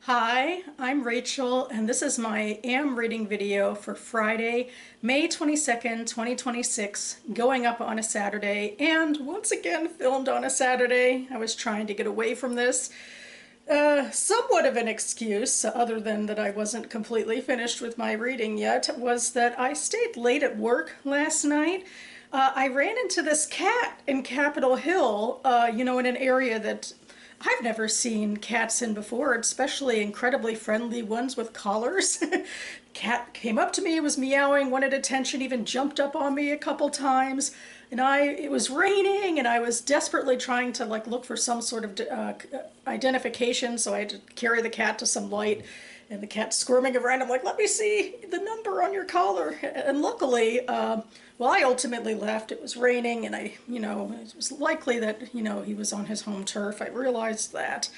Hi, I'm Rachel, and this is my AM reading video for Friday, May 22nd, 2026, going up on a Saturday, and once again filmed on a Saturday. I was trying to get away from this. Somewhat of an excuse, other than that I wasn't completely finished with my reading yet, was that I stayed late at work last night. I ran into this cat in Capitol Hill, in an area that I've never seen cats in before, especially incredibly friendly ones with collars. Cat came up to me, was meowing, wanted attention, even jumped up on me a couple times. And it was raining, and I was desperately trying to look for some sort of identification, so I had to carry the cat to some light. And the cat squirming around, I'm like, let me see the number on your collar. And luckily, I ultimately left. It was raining, and it was likely that, he was on his home turf. I realized that,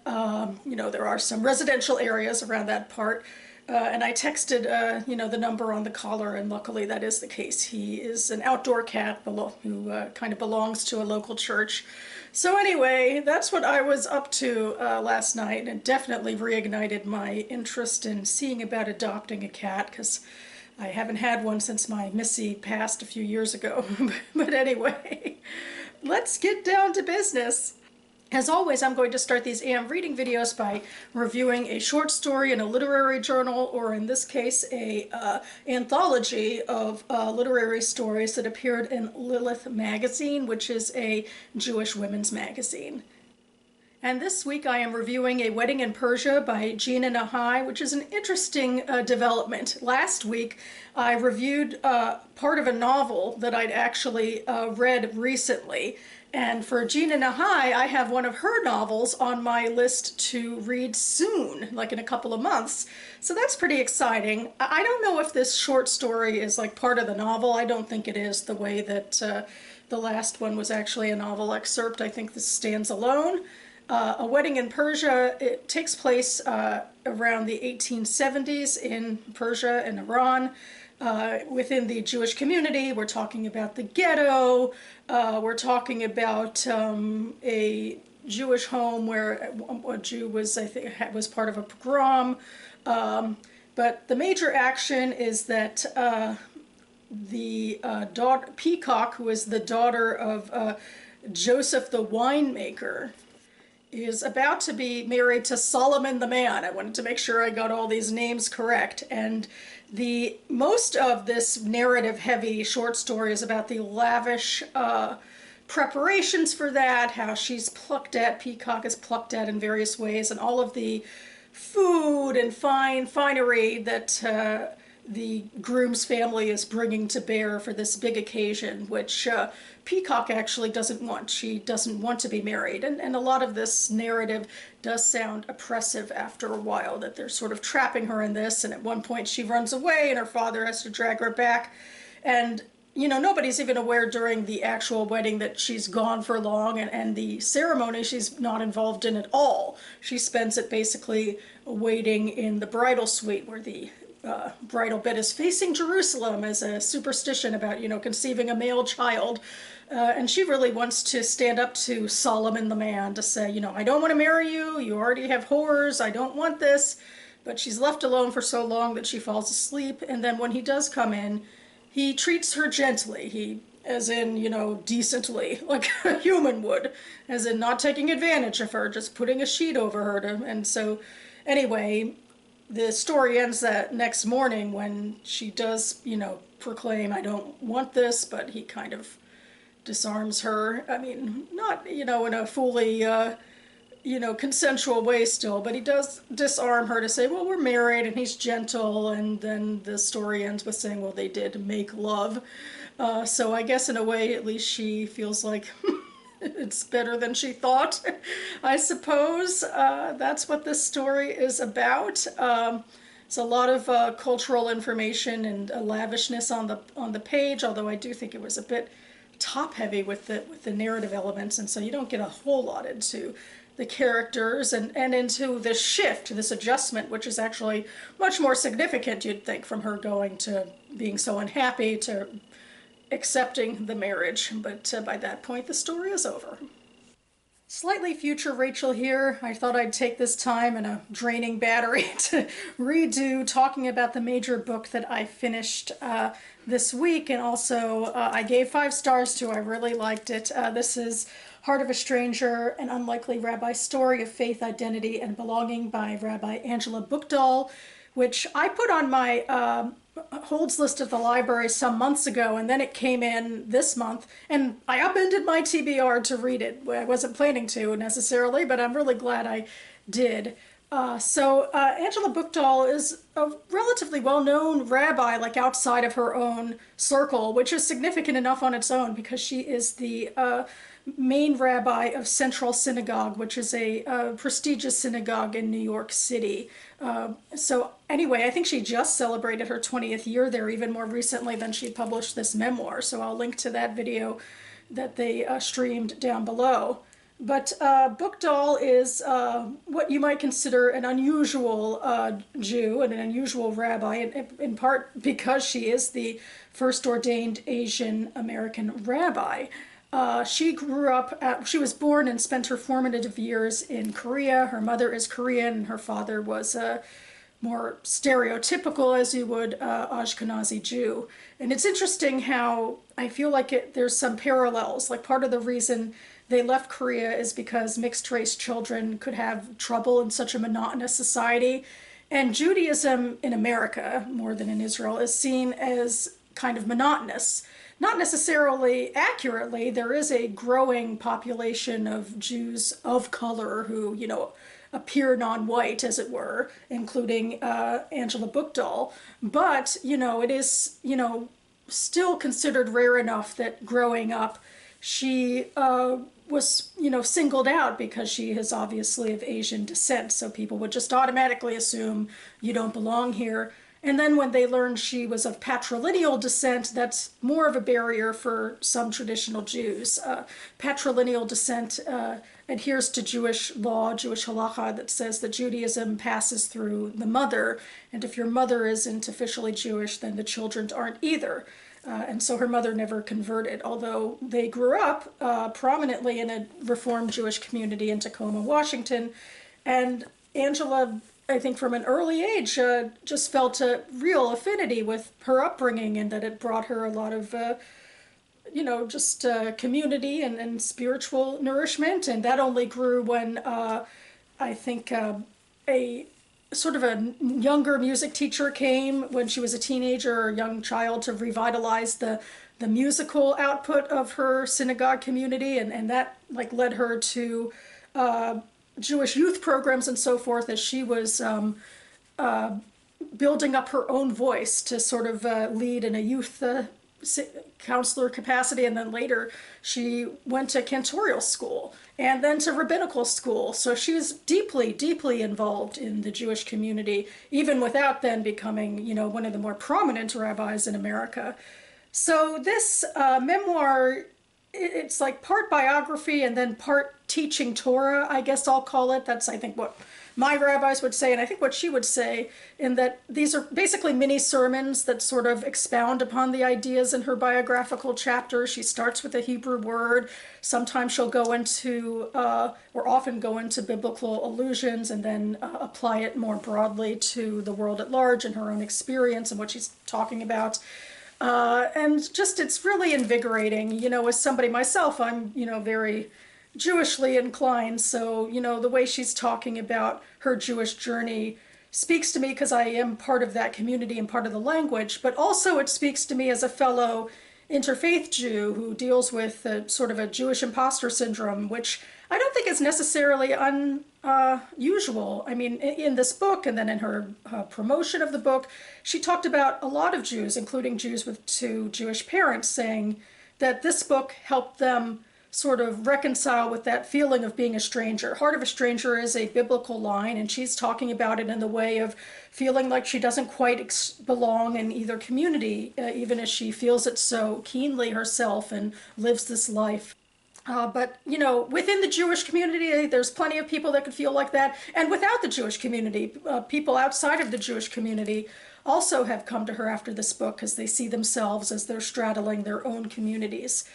there are some residential areas around that part. And I texted, the number on the collar, and luckily that is the case. He is an outdoor cat who kind of belongs to a local church. So anyway, that's what I was up to last night, and it definitely reignited my interest in seeing about adopting a cat, because I haven't had one since my Missy passed a few years ago. But anyway, let's get down to business. As always, I'm going to start these AM reading videos by reviewing a short story in a literary journal, or in this case, a anthology of literary stories that appeared in Lilith magazine, which is a Jewish women's magazine. And this week I am reviewing A Wedding in Persia by Gina Nahai, which is an interesting development. Last week I reviewed part of a novel that I'd actually read recently. And for Gina Nahai, I have one of her novels on my list to read soon, like in a couple of months. So that's pretty exciting. I don't know if this short story is like part of the novel. I don't think it is, the way that the last one was actually a novel excerpt. I think this stands alone. A Wedding in Persia, it takes place around the 1870s in Persia and Iran. Within the Jewish community, we're talking about the ghetto, we're talking about a Jewish home where a Jew was, I think, was part of a pogrom. But the major action is that the daughter, Peacock, who is the daughter of Joseph the winemaker, is about to be married to Solomon the man. I wanted to make sure I got all these names correct. And the most of this narrative-heavy short story is about the lavish preparations for that, how she's plucked at, Peacock is plucked at in various ways, and all of the food and finery that the groom's family is bringing to bear for this big occasion, which Peacock actually doesn't want. She doesn't want to be married. And a lot of this narrative does sound oppressive after a while, that they're sort of trapping her in this, and at one point she runs away and her father has to drag her back. And nobody's even aware during the actual wedding that she's gone for long, and the ceremony she's not involved in at all. She spends it basically waiting in the bridal suite, where the bridal bed is facing Jerusalem as a superstition about, conceiving a male child. And she really wants to stand up to Solomon the man to say, I don't want to marry you, you already have whores, I don't want this. But she's left alone for so long that she falls asleep, and then when he does come in, he treats her gently. As in, decently, like a human would, as in not taking advantage of her, just putting a sheet over her and so, anyway, the story ends that next morning when she does, proclaim, I don't want this, but he kind of disarms her. I mean, not, in a fully, consensual way still, but he does disarm her to say, well, we're married, and he's gentle, and then the story ends with saying, well, they did make love. So I guess in a way, at least she feels like it's better than she thought, I suppose. That's what this story is about. It's a lot of cultural information and lavishness on the page, although I do think it was a bit top-heavy with the narrative elements, and so you don't get a whole lot into the characters and into this shift, this adjustment, which is actually much more significant, you'd think, from her going to being so unhappy to accepting the marriage. But by that point, the story is over. Slightly future Rachel here. I thought I'd take this time and a draining battery to redo talking about the major book that I finished this week, and also I gave 5 stars to. I really liked it. This is Heart of a Stranger, An Unlikely Rabbi Story of Faith, Identity, and Belonging by Rabbi Angela Buchdahl, which I put on my holds list at the library some months ago, and then it came in this month, and I upended my TBR to read it. I wasn't planning to necessarily, but I'm really glad I did. Angela Buchdahl is a relatively well-known rabbi, like outside of her own circle, which is significant enough on its own because she is the main rabbi of Central Synagogue, which is a prestigious synagogue in New York City. Anyway, I think she just celebrated her 20th year there even more recently than she published this memoir. So I'll link to that video that they streamed down below. But Buchdahl is what you might consider an unusual Jew and an unusual rabbi, in part because she is the first ordained Asian American rabbi. She was born and spent her formative years in Korea. Her mother is Korean, and her father was more stereotypical, as you would, Ashkenazi Jew. And it's interesting how I feel like there's some parallels. Like, part of the reason they left Korea is because mixed race children could have trouble in such a monotonous society. And Judaism in America, more than in Israel, is seen as kind of monotonous. Not necessarily accurately. There is a growing population of Jews of color who, appear non-white, as it were, including Angela Buchdahl. But, it is, still considered rare enough that growing up, she was, singled out because she is obviously of Asian descent. So people would just automatically assume you don't belong here. And then when they learned she was of patrilineal descent, that's more of a barrier for some traditional Jews. Patrilineal descent adheres to Jewish law, Jewish halacha, that says that Judaism passes through the mother. And if your mother isn't officially Jewish, then the children aren't either. And so her mother never converted, although they grew up prominently in a Reformed Jewish community in Tacoma, Washington. And Angela, I think from an early age, just felt a real affinity with her upbringing, and that it brought her a lot of, community and spiritual nourishment. And that only grew when I think a sort of a younger music teacher came when she was a teenager or a young child to revitalize the musical output of her synagogue community, and that led her to Jewish youth programs and so forth, as she was building up her own voice to sort of lead in a youth counselor capacity. And then later she went to cantorial school and then to rabbinical school. So she was deeply, deeply involved in the Jewish community, even without then becoming, one of the more prominent rabbis in America. So this memoir, it's like part biography and then part teaching Torah, I guess I'll call it. That's, I think, what my rabbis would say, and I think what she would say, in that these are basically mini sermons that sort of expound upon the ideas in her biographical chapter. She starts with a Hebrew word. Sometimes she'll go into, or often go into biblical allusions, and then apply it more broadly to the world at large and her own experience and what she's talking about. And just, it's really invigorating. As somebody myself, I'm, very Jewishly inclined. So, the way she's talking about her Jewish journey speaks to me because I am part of that community and part of the language, but also it speaks to me as a fellow interfaith Jew who deals with sort of a Jewish imposter syndrome, which I don't think is necessarily unusual. I mean, in this book and then in her promotion of the book, she talked about a lot of Jews, including Jews with 2 Jewish parents, saying that this book helped them sort of reconcile with that feeling of being a stranger. Heart of a Stranger is a biblical line, and she's talking about it in the way of feeling like she doesn't quite belong in either community, even as she feels it so keenly herself and lives this life. But, within the Jewish community, there's plenty of people that could feel like that. And without the Jewish community, people outside of the Jewish community also have come to her after this book because they see themselves as they're straddling their own communities.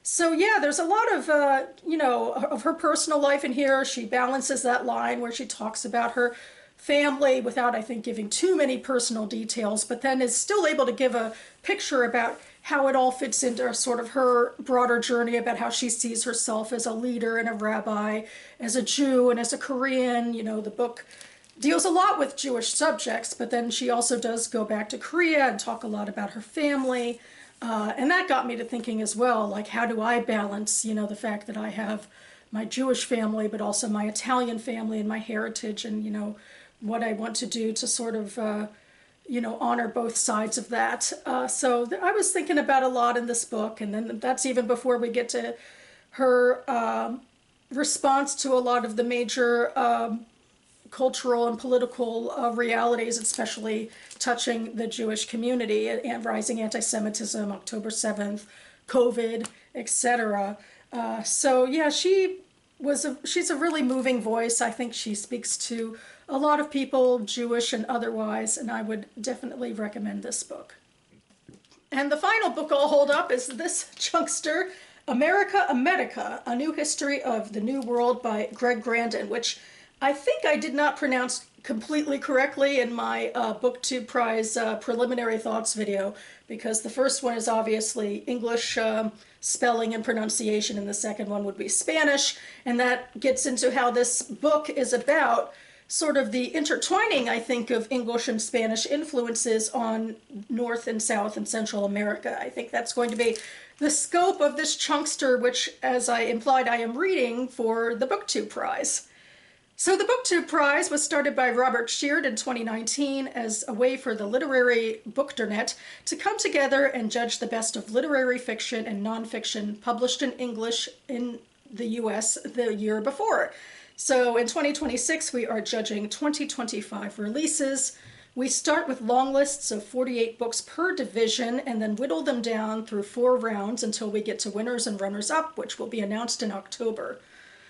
So yeah, there's a lot of, you know, of her personal life in here. She balances that line where she talks about her family without, I think, giving too many personal details, but then is still able to give a picture about how it all fits into sort of her broader journey about how she sees herself as a leader and a rabbi, as a Jew and as a Korean. You know, the book deals a lot with Jewish subjects, but then she also does go back to Korea and talk a lot about her family. And that got me to thinking as well, like, how do I balance, you know, the fact that I have my Jewish family, but also my Italian family and my heritage, and, you know, what I want to do to sort of, you know, honor both sides of that. So I was thinking about a lot in this book, and then that's even before we get to her response to a lot of the major cultural and political realities, especially touching the Jewish community and rising anti-Semitism, October 7th, COVID, etc. So yeah, she's a really moving voice. I think she speaks to a lot of people, Jewish and otherwise, and I would definitely recommend this book. And the final book I'll hold up is this chunkster, AMÉRICA, A New History of the New World by Grandin, which I think I did not pronounce completely correctly in my BookTube Prize preliminary thoughts video, because the first one is obviously English spelling and pronunciation, and the second one would be Spanish, and that gets into how this book is about sort of the intertwining, I think, of English and Spanish influences on North and South and Central America. I think that's going to be the scope of this chunkster, which, as I implied, I am reading for the BookTube Prize. So the BookTube Prize was started by Robert Sheard in 2019 as a way for the literary Buchdahl to come together and judge the best of literary fiction and nonfiction published in English in the US the year before. So in 2026, we are judging 2025 releases. We start with long lists of 48 books per division and then whittle them down through 4 rounds until we get to winners and runners-up, which will be announced in October.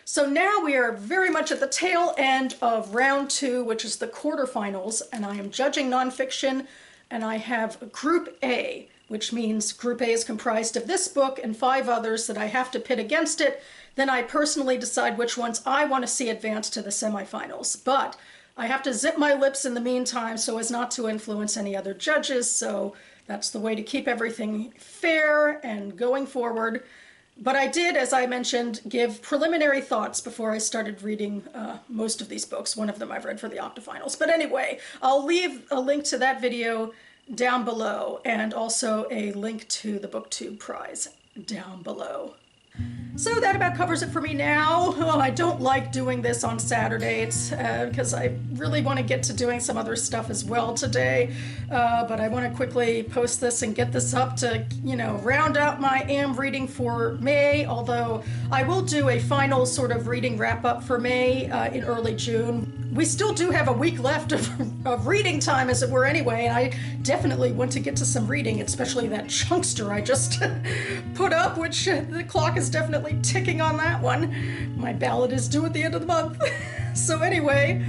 So now we are very much at the tail end of round 2, which is the quarterfinals, and I am judging nonfiction, and I have Group A, which means Group A is comprised of this book and 5 others that I have to pit against it. Then I personally decide which ones I want to see advance to the semifinals. But I have to zip my lips in the meantime so as not to influence any other judges, so that's the way to keep everything fair and going forward. But I did, as I mentioned, give preliminary thoughts before I started reading most of these books. One of them I've read for the octafinals. But anyway, I'll leave a link to that video down below, and also a link to the BookTube Prize down below. So that about covers it for me now. Oh, I don't like doing this on Saturday. It's because I really want to get to doing some other stuff as well today. But I want to quickly post this and get this up to, you know, round out my AM reading for May. Although I will do a final sort of reading wrap up for May in early June. We still do have a week left of reading time, as it were, anyway, and I definitely want to get to some reading, especially that chunkster I just put up, which the clock is definitely ticking on that one. My ballot is due at the end of the month. So anyway,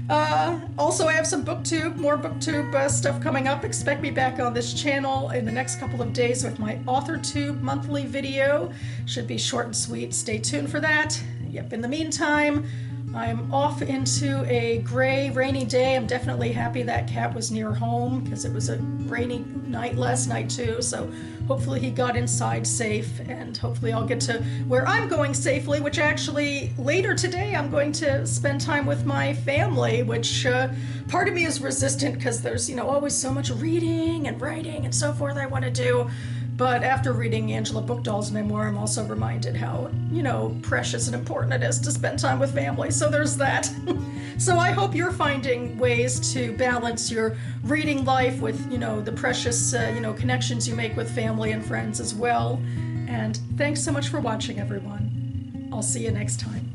also I have some more BookTube stuff coming up. Expect me back on this channel in the next couple of days with my AuthorTube monthly video. Should be short and sweet. Stay tuned for that. Yep, in the meantime, I'm off into a gray, rainy day. I'm definitely happy that cat was near home because it was a rainy night last night too. So hopefully he got inside safe, and hopefully I'll get to where I'm going safely, which actually later today I'm going to spend time with my family, which part of me is resistant because there's, you know, always so much reading and writing and so forth I want to do. But after reading Angela Buchdahl's memoir, I'm also reminded how, you know, precious and important it is to spend time with family. So there's that. So I hope you're finding ways to balance your reading life with, you know, the precious, you know, connections you make with family and friends as well. And thanks so much for watching, everyone. I'll see you next time.